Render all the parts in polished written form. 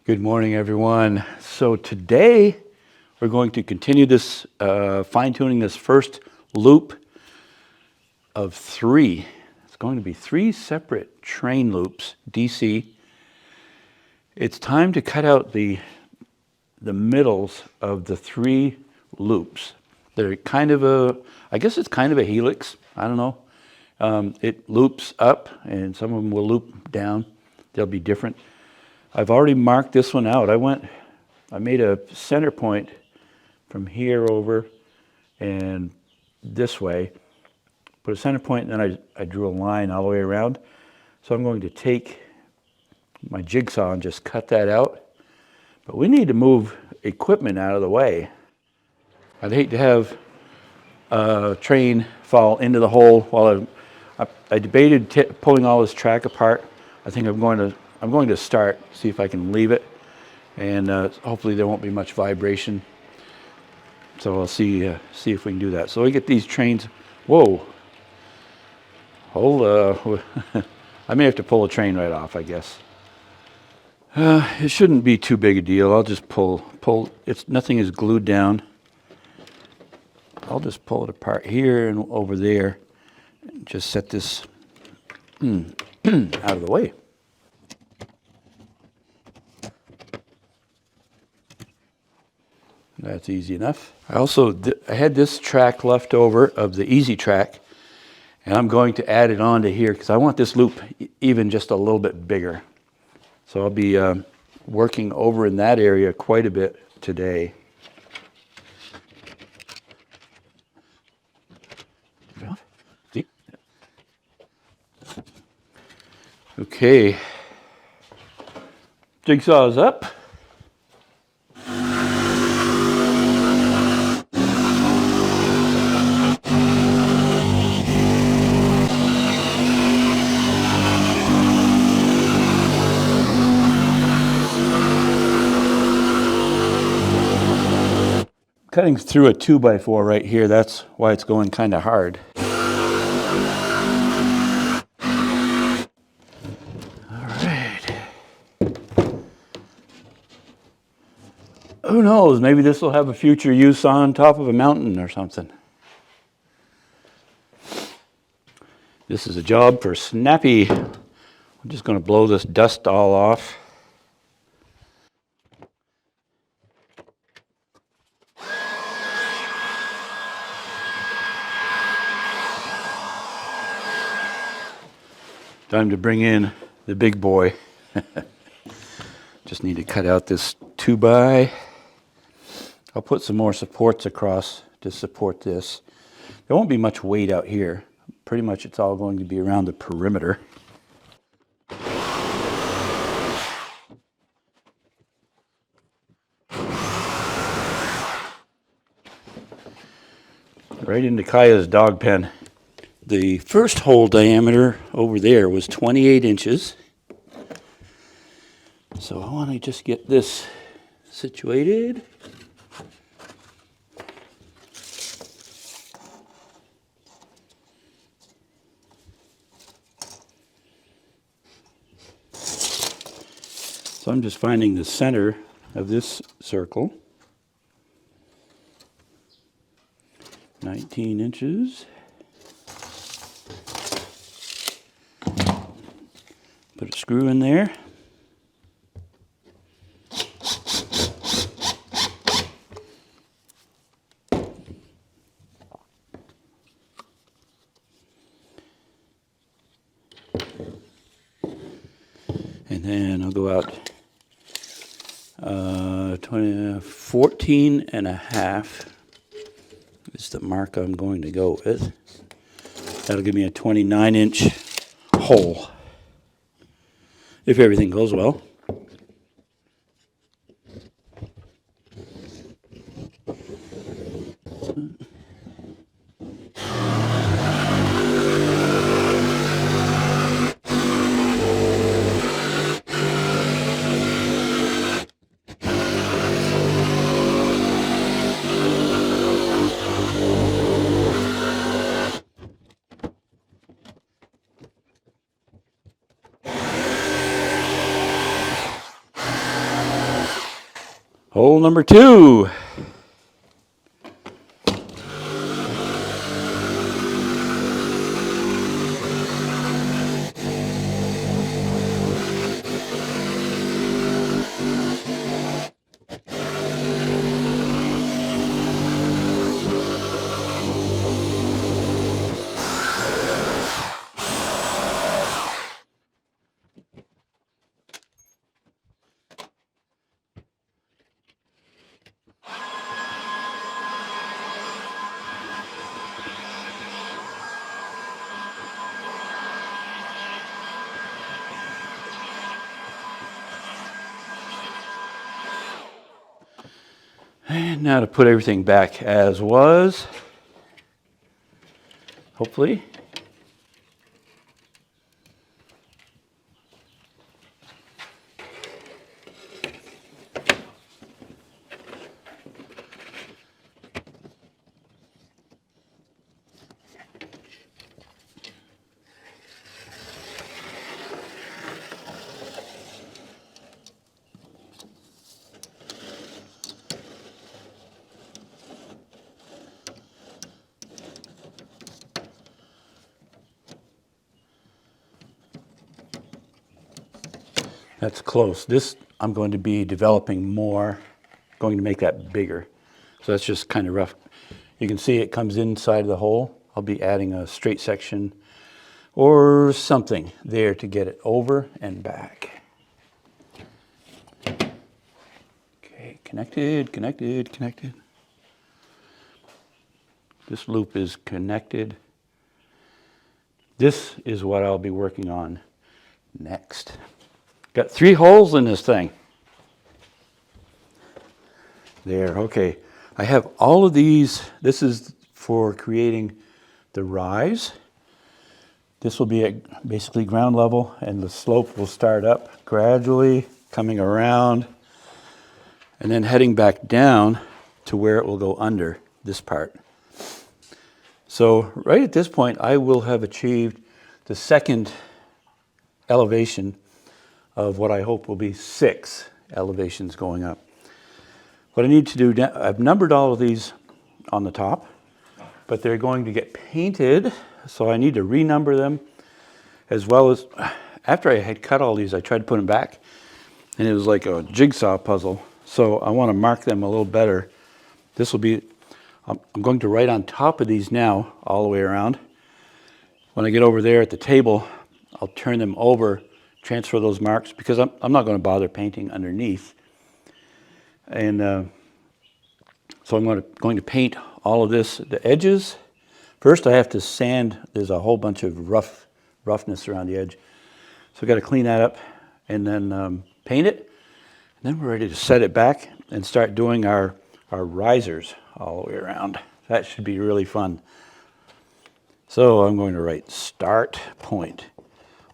Good morning, everyone. So today we're going to continue this fine-tuning this first loop of three. It's going to be three separate train loops, DC. It's time to cut out the middles of the three loops. They're kind of I guess it's kind of a helix. I don't know. It loops up, and some of them will loop down. They'll be different. I've already marked this one out. I made a center point from here over and this way. Put a center point, and then I drew a line all the way around. So I'm going to take my jigsaw and just cut that out. But we need to move equipment out of the way. I'd hate to have a train fall into the hole while I debated pulling all this track apart. I think I'm going to start, see if I can leave it, and hopefully there won't be much vibration. So I'll see if we can do that. So we get these trains. Whoa! Hold. I may have to pull a train right off, I guess. It shouldn't be too big a deal. I'll just pull. Nothing is glued down. I'll just pull it apart here and over there, and just set this out of the way. That's easy enough. I had this track left over of the easy track, and I'm going to add it on to here because I want this loop even just a little bit bigger. So I'll be working over in that area quite a bit today. Okay, jigsaw is up. Cutting through a 2x4 right here, that's why it's going kind of hard. All right. Who knows, maybe this will have a future use on top of a mountain or something. This is a job for Snappy. I'm just going to blow this dust all off. Time to bring in the big boy. Just need to cut out this 2x. I'll put some more supports across to support this. There won't be much weight out here. Pretty much it's all going to be around the perimeter. Right into Kaya's dog pen. The first hole diameter over there was 28 inches. So I want to just get this situated. So I'm just finding the center of this circle. 19 inches. Put a screw in there. And then I'll go out 14 and a half is the mark I'm going to go with. That'll give me a 29-inch hole, if everything goes well. Hole number 2. And now to put everything back as was, hopefully. That's close. This I'm going to be developing more, going to make that bigger. So that's just kind of rough. You can see it comes inside of the hole. I'll be adding a straight section or something there to get it over and back. Okay, connected, connected, connected. This loop is connected. This is what I'll be working on next. Got 3 holes in this thing. There, okay. I have all of these. This is for creating the rise. This will be at basically ground level, and the slope will start up gradually, coming around, and then heading back down to where it will go under this part. So right at this point, I will have achieved the second elevation of what I hope will be 6 elevations going up. What I need to do, I've numbered all of these on the top, but they're going to get painted, so I need to renumber them, as well as, after I had cut all these, I tried to put them back, and it was like a jigsaw puzzle, so I want to mark them a little better. This will be, I'm going to write on top of these now, all the way around. When I get over there at the table, I'll turn them over, transfer those marks, because I'm not going to bother painting underneath. And so I'm going to paint all of this, the edges. First I have to sand, there's a whole bunch of roughness around the edge. So I've got to clean that up and then paint it. And then we're ready to set it back and start doing our risers all the way around. That should be really fun. So I'm going to write start point.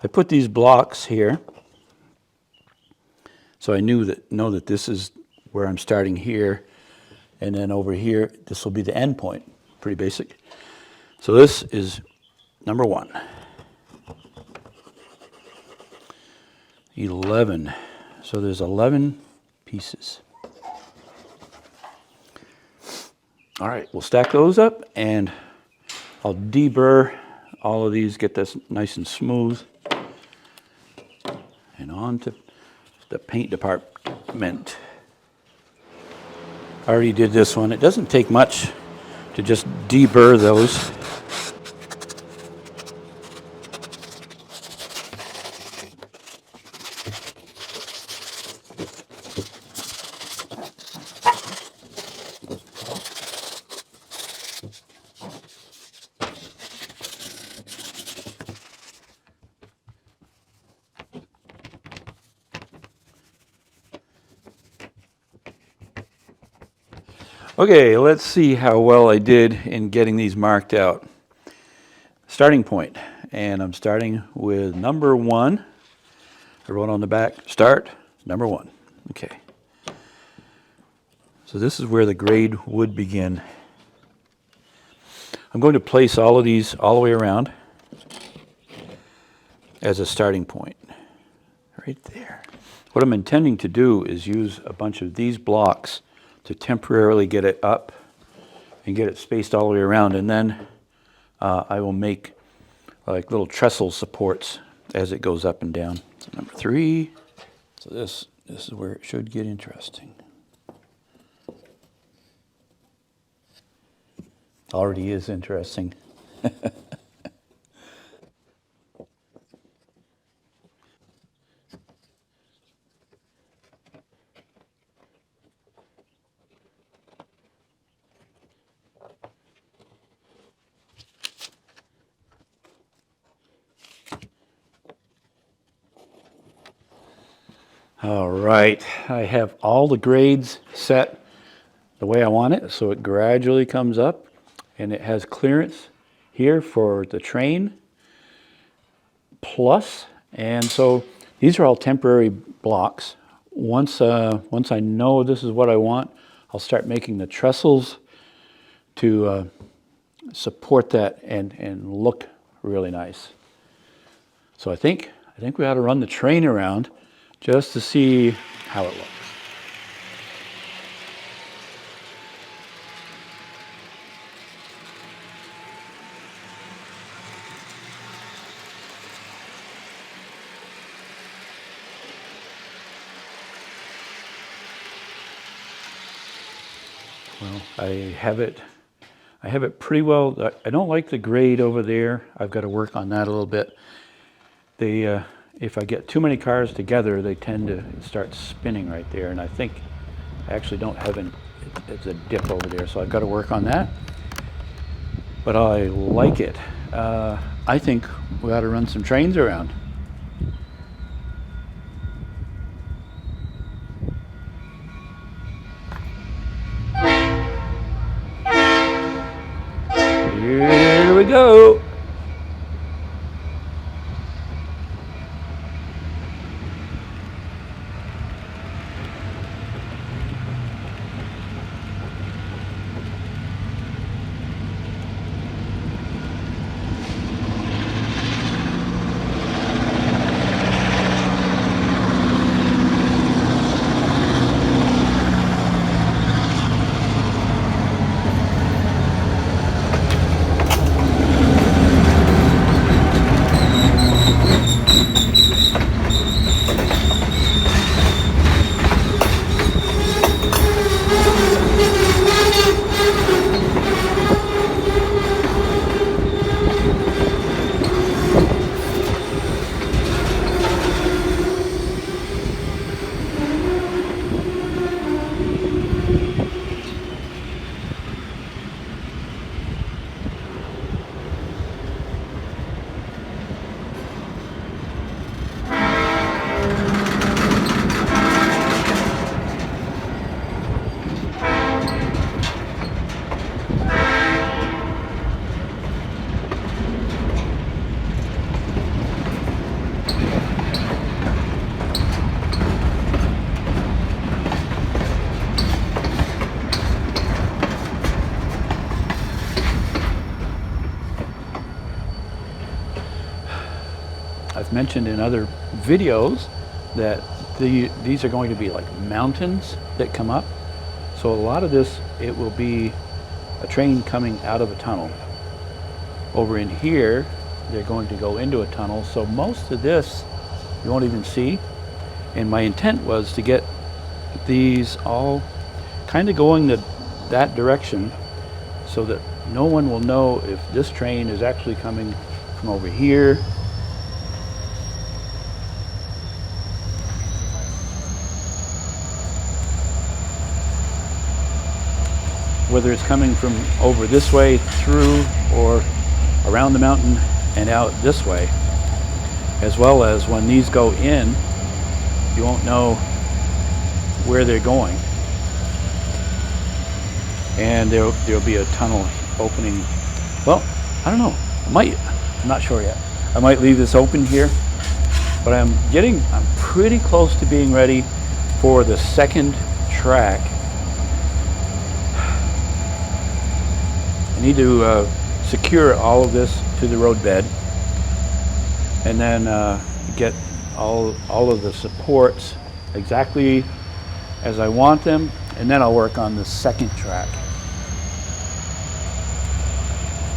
I put these blocks here, so I know that this is where I'm starting here, and then over here, this will be the end point. Pretty basic. So this is number 1. 11. So there's 11 pieces. All right, we'll stack those up, and I'll deburr all of these, get this nice and smooth. And on to the paint department. I already did this one. It doesn't take much to just deburr those. Okay, let's see how well I did in getting these marked out. Starting point, and I'm starting with number 1. I wrote on the back, start, number 1. Okay. So this is where the grade would begin. I'm going to place all of these all the way around as a starting point. Right there. What I'm intending to do is use a bunch of these blocks to temporarily get it up and get it spaced all the way around, and then I will make like little trestle supports as it goes up and down. So number 3. So this is where it should get interesting. Already is interesting. All right, I have all the grades set the way I want it, so it gradually comes up, and it has clearance here for the train plus, and so these are all temporary blocks. Once I know this is what I want, I'll start making the trestles to support that and look really nice. So I think we ought to run the train around just to see how it looks. Well, I have it pretty well. I don't like the grade over there. I've got to work on that a little bit. If I get too many cars together, they tend to start spinning right there, and I think I actually don't have it's a dip over there, so I've got to work on that. But I like it. I think we ought to run some trains around. Here we go. I've mentioned in other videos that these are going to be like mountains that come up. So a lot of this, it will be a train coming out of a tunnel. Over in here, they're going to go into a tunnel. So most of this you won't even see. And my intent was to get these all kind of going that direction so that no one will know if this train is actually coming from over here whether it's coming from over this way through or around the mountain and out this way, as well as when these go in, you won't know where they're going. And there'll be a tunnel opening. Well, I don't know. I'm not sure yet. I might leave this open here, but I'm pretty close to being ready for the second track. I need to secure all of this to the roadbed, and then get all of the supports exactly as I want them, and then I'll work on the second track.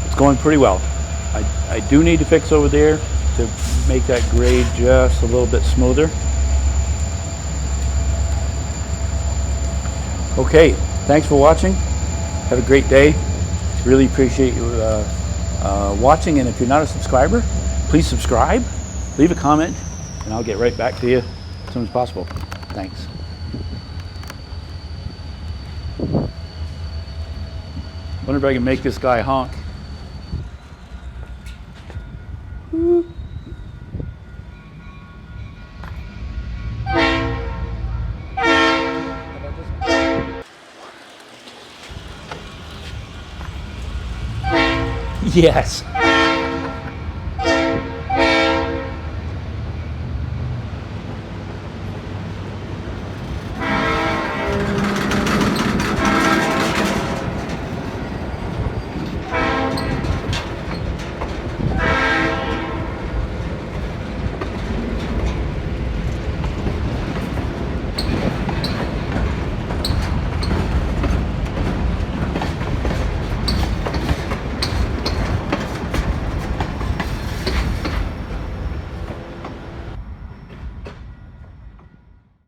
It's going pretty well. I do need to fix over there to make that grade just a little bit smoother. Okay, thanks for watching. Have a great day. Really appreciate you watching, and if you're not a subscriber, please subscribe, leave a comment, and I'll get right back to you as soon as possible. Thanks. Wonder if I can make this guy honk. Yes.